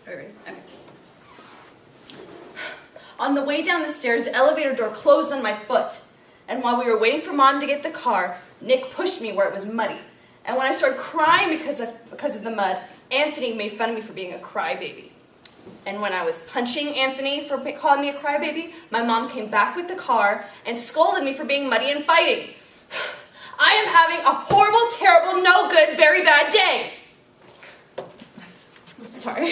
Are you ready? Okay. On the way down the stairs, the elevator door closed on my foot. And while we were waiting for Mom to get the car, Nick pushed me where it was muddy. And when I started crying because of the mud, Anthony made fun of me for being a crybaby. And when I was punching Anthony for calling me a crybaby, my mom came back with the car and scolded me for being muddy and fighting. I am having a horrible, terrible, no good, very bad day. Sorry.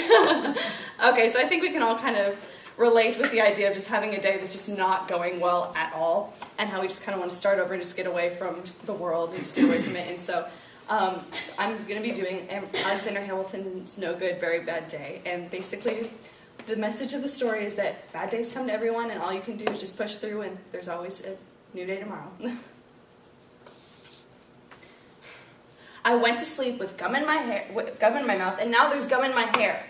Okay, so I think we can all kind of relate with the idea of just having a day that's just not going well at all, and how we just kind of want to start over and just get away from the world and just get away from it. And so I'm going to be doing Alexander Hamilton's No Good, Very Bad Day. And basically, the message of the story is that bad days come to everyone, and all you can do is just push through, and there's always a new day tomorrow. I went to sleep with gum in my mouth, and now there's gum in my hair.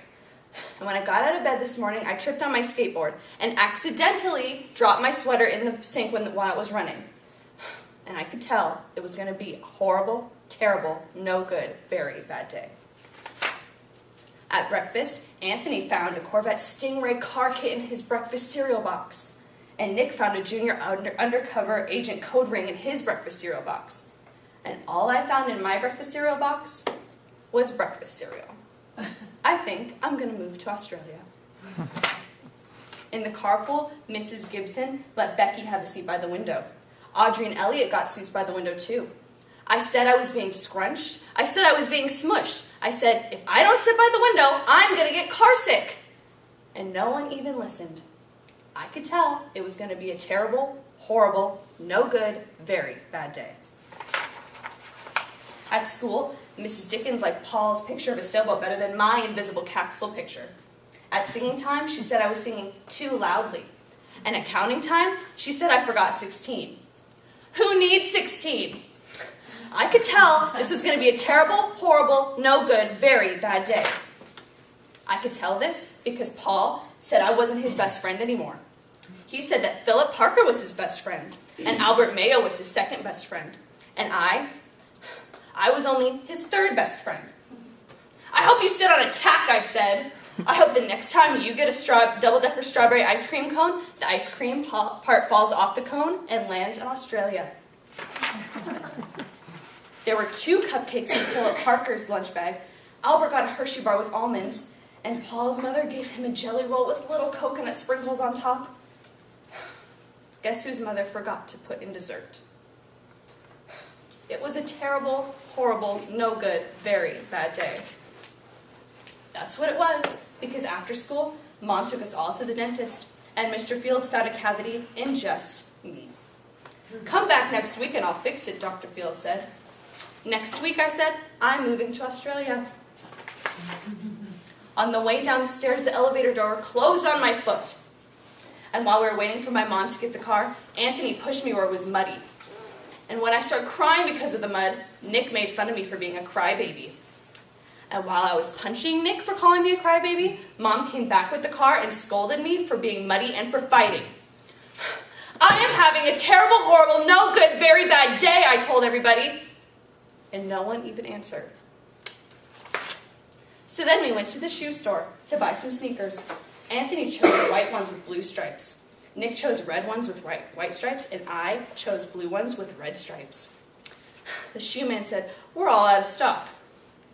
And when I got out of bed this morning, I tripped on my skateboard and accidentally dropped my sweater in the sink while it was running. And I could tell it was going to be a horrible, terrible, no good, very bad day. At breakfast, Anthony found a Corvette Stingray car kit in his breakfast cereal box. And Nick found a junior undercover agent code ring in his breakfast cereal box. And all I found in my breakfast cereal box was breakfast cereal. I think I'm going to move to Australia. In the carpool, Mrs. Gibson let Becky have the seat by the window. Audrey and Elliot got seats by the window too. I said I was being scrunched. I said I was being smushed. I said, if I don't sit by the window, I'm going to get car sick. And no one even listened. I could tell it was going to be a terrible, horrible, no good, very bad day. At school, Mrs. Dickens liked Paul's picture of a sailboat better than my invisible capsule picture. At singing time, she said I was singing too loudly. And at counting time, she said I forgot 16. Who needs 16? I could tell this was going to be a terrible, horrible, no good, very bad day. I could tell this because Paul said I wasn't his best friend anymore. He said that Philip Parker was his best friend, and Albert Mayo was his second best friend, and I was only his third best friend. I hope you sit on a tack, I said. I hope the next time you get a double-decker strawberry ice cream cone, the ice cream part falls off the cone and lands in Australia. There were 2 cupcakes in Philip Parker's lunch bag. Albert got a Hershey bar with almonds, and Paul's mother gave him a jelly roll with little coconut sprinkles on top. Guess whose mother forgot to put in dessert? It was a terrible, horrible, no good, very bad day. That's what it was, because after school, Mom took us all to the dentist, and Mr. Fields found a cavity in just me. Come back next week and I'll fix it, Dr. Fields said. Next week, I said, I'm moving to Australia. On the way down the stairs, the elevator door closed on my foot. And while we were waiting for my mom to get the car, Anthony pushed me where it was muddy. And when I started crying because of the mud, Nick made fun of me for being a crybaby. And while I was punching Nick for calling me a crybaby, Mom came back with the car and scolded me for being muddy and for fighting. I am having a terrible, horrible, no good, very bad day, I told everybody. And no one even answered. So then we went to the shoe store to buy some sneakers. Anthony chose white ones with blue stripes. Nick chose red ones with white stripes, and I chose blue ones with red stripes. The shoe man said, we're all out of stock.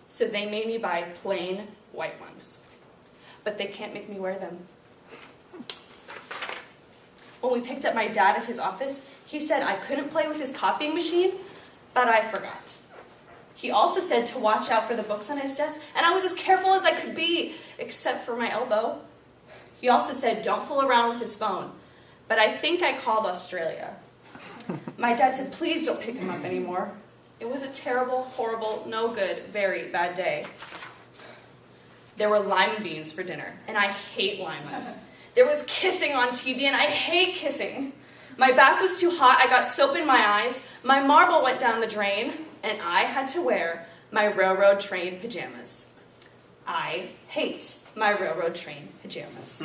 So they made me buy plain white ones. But they can't make me wear them. When we picked up my dad at his office, he said I couldn't play with his copying machine, but I forgot. He also said to watch out for the books on his desk, and I was as careful as I could be, except for my elbow. He also said don't fool around with his phone, but I think I called Australia. My dad said please don't pick him up anymore. It was a terrible, horrible, no good, very bad day. There were lima beans for dinner, and I hate limas. There was kissing on TV, and I hate kissing. My bath was too hot, I got soap in my eyes, my marble went down the drain, and I had to wear my railroad train pajamas. I hate my railroad train pajamas.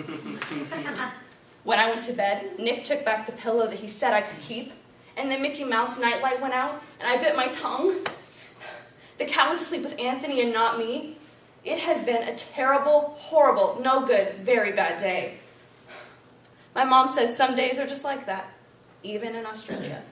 When I went to bed, Nick took back the pillow that he said I could keep, and the Mickey Mouse nightlight went out, and I bit my tongue. The cat went to sleep with Anthony and not me. It has been a terrible, horrible, no good, very bad day. My mom says some days are just like that, even in Australia.